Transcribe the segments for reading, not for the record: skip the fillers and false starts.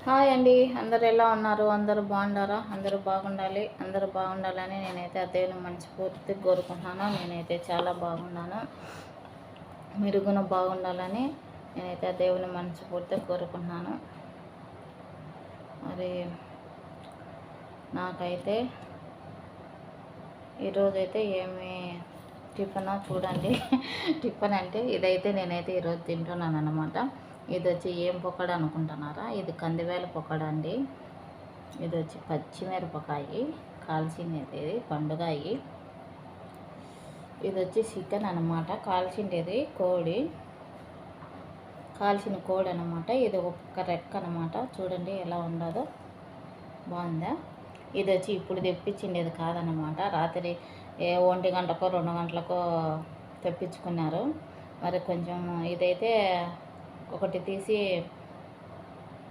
Hi అండి, అందరు ఎలా ఉన్నారు? అందరూ బాగుండారా? అందరూ బాగుండాలి. అందరూ బాగుండాలని నేనైతే ఆ దేవుని మనస్ఫూర్తి కోరుకుంటున్నాను. నేనైతే చాలా బాగున్నాను. మీరు కూడా బాగుండాలని నేనైతే ఆ దేవుని మనస్ఫూర్తి కోరుకుంటున్నాను. మరి నాకైతే ఈరోజైతే ఏమి టిఫిన్ చూడండి. టిఫిన్ అంటే ఇదైతే నేనైతే ఈరోజు తింటున్నాను అనమాట. ఇది వచ్చి ఏం పొక్కడా అనుకుంటున్నారా? ఇది కందివేల పొక్కడా అండి. ఇది వచ్చి పచ్చిమిరపకాయ కాల్చినది, ఇది పండుగాయి. ఇది వచ్చి చికెన్ అనమాట, కాల్చిండేది కోడి, కాల్చిన కోడి అనమాట. ఇది ఒక రెక్క అనమాట. చూడండి ఎలా ఉండదో, బాగుందా? ఇది వచ్చి ఇప్పుడు తెప్పించిండేది కాదనమాట. రాత్రి 1 గంటకో 2 గంటలకో తెప్పించుకున్నారు. మరి కొంచెం ఇదైతే ఒకటి తీసి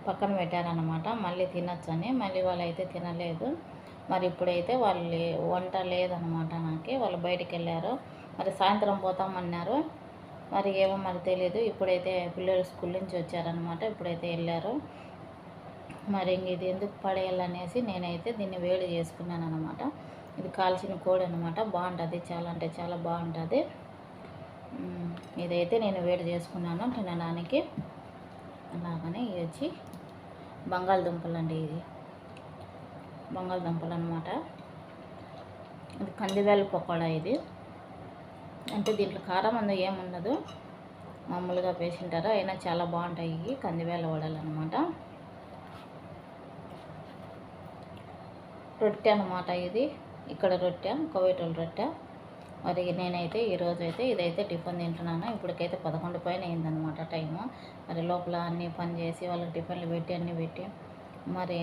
పక్కన పెట్టారనమాట, మళ్ళీ తినొచ్చని. మళ్ళీ వాళ్ళు అయితే తినలేదు. మరి ఇప్పుడైతే వాళ్ళు వంట లేదనమాట. వాళ్ళు బయటికి వెళ్ళారు. మరి సాయంత్రం పోతామన్నారు. మరి ఏమో మరి తెలియదు. ఇప్పుడైతే పిల్లలు స్కూల్ నుంచి వచ్చారనమాట. ఇప్పుడైతే వెళ్ళారు. మరి ఇంక ఇది ఎందుకు పడేయాలనేసి నేనైతే దీన్ని వేడి చేసుకున్నాను అనమాట. ఇది కాల్చిన కోడి అనమాట. బాగుంటుంది, చాలా అంటే చాలా బాగుంటుంది. ఇదైతే నేను వేడి చేసుకున్నాను తినడానికి. అలాగనే ఇది వచ్చి బంగాళదుంపలు అండి. ఇది బంగాళదుంపలు అనమాట. ఇది కందివేల పకోడా. ఇది అంటే దీంట్లో కారం అందు ఏముండదు, మామూలుగా వేసింటారు. అయినా చాలా బాగుంటాయి ఇవి కందివేల వడలు అనమాట. రొట్టె అనమాట ఇది. ఇక్కడ రొట్టె, కోవేటోళ్ళ రొట్టె. మరి నేనైతే ఈరోజు అయితే ఇదైతే టిఫిన్ తింటున్నాను. ఇప్పటికైతే 11 పైన అయిందనమాట టైము. మరి లోపల అన్నీ పని చేసి వాళ్ళకి టిఫిన్లు పెట్టి అన్నీ పెట్టి మరి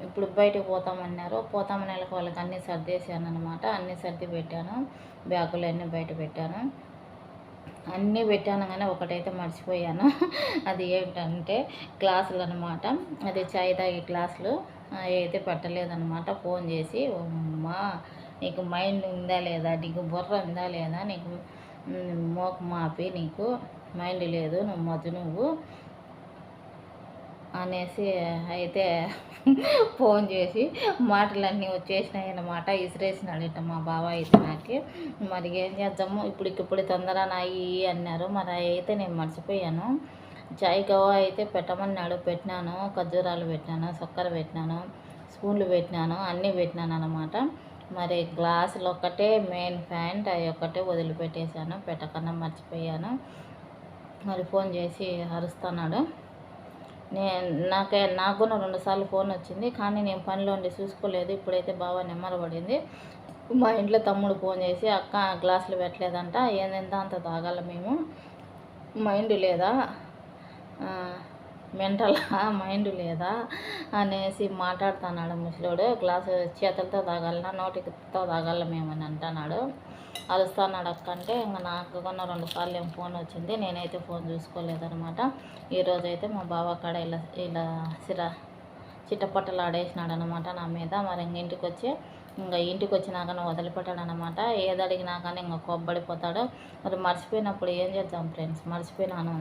ఇప్పుడు బయటకు పోతామన్నారు. పోతామని వాళ్ళకి అన్నీ సర్దేసాను అనమాట. అన్నీ సర్ది పెట్టాను, బ్యాగులు అన్నీ బయట పెట్టాను. అన్నీ పెట్టాను కానీ ఒకటైతే మర్చిపోయాను. అది ఏంటంటే గ్లాసులు అనమాట. అది చాయ్ తాగే గ్లాసులు అయితే పెట్టలేదనమాట. ఫోన్ చేసి, అమ్మా నీకు మైండ్ ఉందా లేదా, నీకు బుర్ర ఉందా లేదా, నీకు మోక మాపి నీకు మైండ్ లేదు, నువ్వు అనేసి అయితే ఫోన్ చేసి మాటలన్నీ వచ్చేసినాయి అన్నమాట. ఇసిరేసినాడట మా బావ అయితే నాకు. మరి ఏం చేద్దాము, ఇప్పుడు తొందర నాయి అన్నారు. మరి అయితే నేను మర్చిపోయాను. చాయ్ గవా అయితే పెట్టమన్నాడు, పెట్టినాను. ఖర్జూరాలు పెట్టినాను, చక్కెర పెట్టినాను, స్పూన్లు పెట్టినాను, అన్నీ పెట్టినాను అనమాట. మరి గ్లాసులు ఒక్కటే మెయిన్ ప్యాంట్ అవి ఒక్కటే వదిలిపెట్టేశాను, పెట్టకన్నా మర్చిపోయాను. మరి ఫోన్ చేసి అరుస్తున్నాడు. నాకు కూడా 2 సార్లు ఫోన్ వచ్చింది, కానీ నేను పనిలో ఉండి చూసుకోలేదు. ఇప్పుడైతే బాగా నెమ్మరపడింది. మా ఇంట్లో తమ్ముడు ఫోన్ చేసి, అక్క గ్లాసులు పెట్టలేదంట, ఏందెంత అంత తాగాల మేము, మైండ్ లేదా, మెంటలా, మైండ్ లేదా అనేసి మాట్లాడుతున్నాడు ముసలోడు. గ్లాసు చేతులతో తాగాలన్నా నోటితో తాగాల మేమని అంటున్నాడు. అరుస్తున్నాడు అక్క అంటే. ఇంకా నాకు కొన్న 2 సార్లు ఏం ఫోన్ వచ్చింది, నేనైతే ఫోన్ చూసుకోలేదనమాట. ఈరోజైతే మా బావ కాడ ఇలా చిట్టపట్టలు ఆడేసినాడు అనమాట నా మీద. మరి ఇంటికి వచ్చినాక వదిలిపెట్టాడు అనమాట. ఏది అడిగినా కానీ ఇంకా కొబ్బడిపోతాడు. మరి మర్చిపోయినప్పుడు ఏం చేద్దాం ఫ్రెండ్స్, మర్చిపోయినాను.